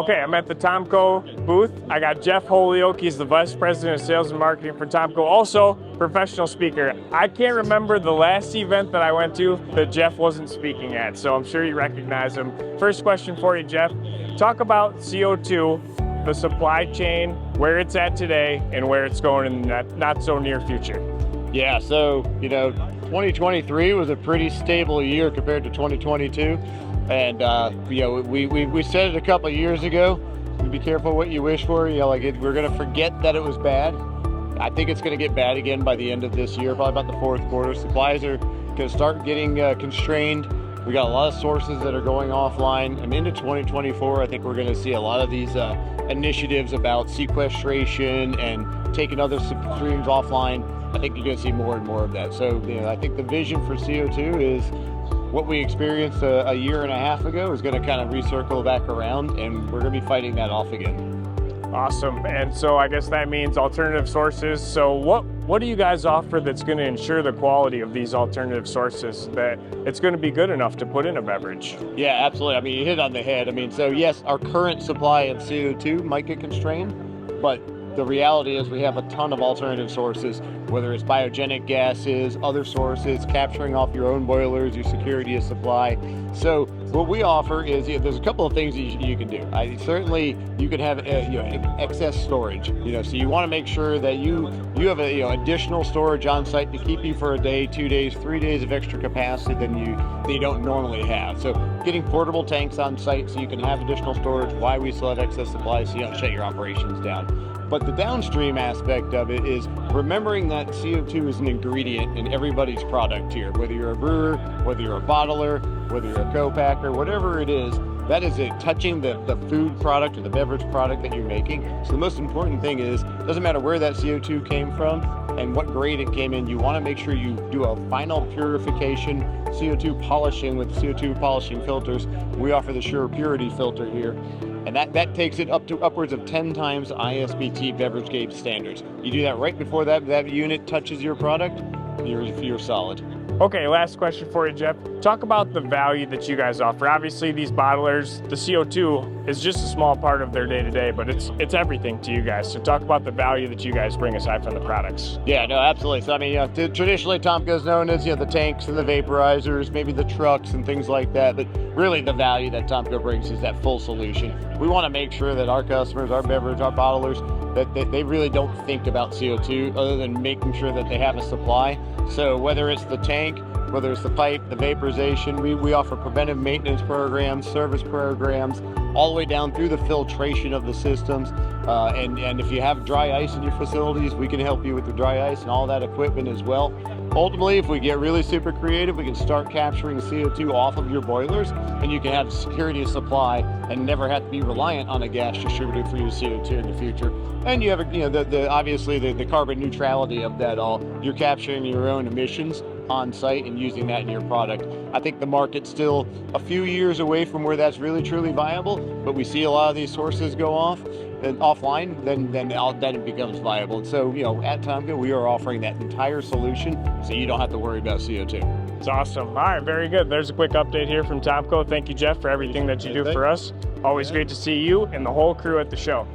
Okay, I'm at the TomCO booth. I got Jeff Holyoak. He's the Vice President of Sales and Marketing for TomCO, also professional speaker. I can't remember the last event that I went to that Jeff wasn't speaking at, so I'm sure you recognize him. First question for you, Jeff. Talk about CO2, the supply chain, where it's at today, and where it's going in the not so near future. Yeah, so, 2023 was a pretty stable year compared to 2022. And, we said it a couple of years ago, be careful what you wish for. We're going to forget that it was bad. I think it's going to get bad again by the end of this year, probably about the fourth quarter. Supplies are going to start getting constrained. We got a lot of sources that are going offline. And into 2024, I think we're going to see a lot of these initiatives about sequestration and taking other streams offline. I think you're going to see more and more of that. So, I think the vision for CO2 is what we experienced a year and a half ago is going to kind of recircle back around, and we're going to be fighting that off again. Awesome. And so I guess that means alternative sources. So what do you guys offer that's going to ensure the quality of these alternative sources, that it's going to be good enough to put in a beverage? Yeah, absolutely. I mean, you hit on the head. So yes, our current supply of CO2 might get constrained, but the reality is we have a ton of alternative sources, whether it's biogenic gases, other sources, capturing off your own boilers, your security of supply. So what we offer is, there's a couple of things you can do. Certainly, you can have excess storage. So you want to make sure that you have additional storage on site to keep you for a day, 2 days, 3 days of extra capacity than you don't normally have. So getting portable tanks on site so you can have additional storage. Why we still have excess supply, so you don't shut your operations down. But the downstream aspect of it is remembering that CO2 is an ingredient in everybody's product here, whether you're a brewer, whether you're a bottler, whether you're a co-packer, whatever it is, that is it touching the food product or the beverage product that you're making. So the most important thing is, it doesn't matter where that CO2 came from and what grade it came in, you want to make sure you do a final purification, CO2 polishing with CO2 polishing filters. We offer the Sure Purity filter here. And that takes it up to upwards of 10 times ISBT beverage gauge standards. You do that right before that unit touches your product, you're solid. Okay, last question for you, Jeff. Talk about the value that you guys offer. Obviously, these bottlers, the CO2 is just a small part of their day-to-day, but it's everything to you guys. So talk about the value that you guys bring aside from the products. Yeah, no, absolutely. So, traditionally, TomCO is known as, the tanks and the vaporizers, maybe the trucks and things like that. But really, the value that TomCO brings is that full solution. We want to make sure that our customers, our beverage, our bottlers, that they really don't think about CO2 other than making sure that they have a supply. So whether it's the tank, whether it's the pipe, the vaporization, we offer preventive maintenance programs, service programs, all the way down through the filtration of the systems. And if you have dry ice in your facilities, we can help you with the dry ice and all that equipment as well. Ultimately, if we get really super creative, we can start capturing CO2 off of your boilers, and you can have security of supply and never have to be reliant on a gas distributor for your CO2 in the future. And you have, obviously the carbon neutrality of that all. You're capturing your own emissions on site and using that in your product. I think the market's still a few years away from where that's really truly viable, but we see a lot of these sources go off and offline, then it becomes viable. And so, at TomCO, we are offering that entire solution so you don't have to worry about CO2. It's awesome. All right, very good. There's a quick update here from TomCO. Thank you, Jeff, for everything that you do for us. Always great to see you and the whole crew at the show.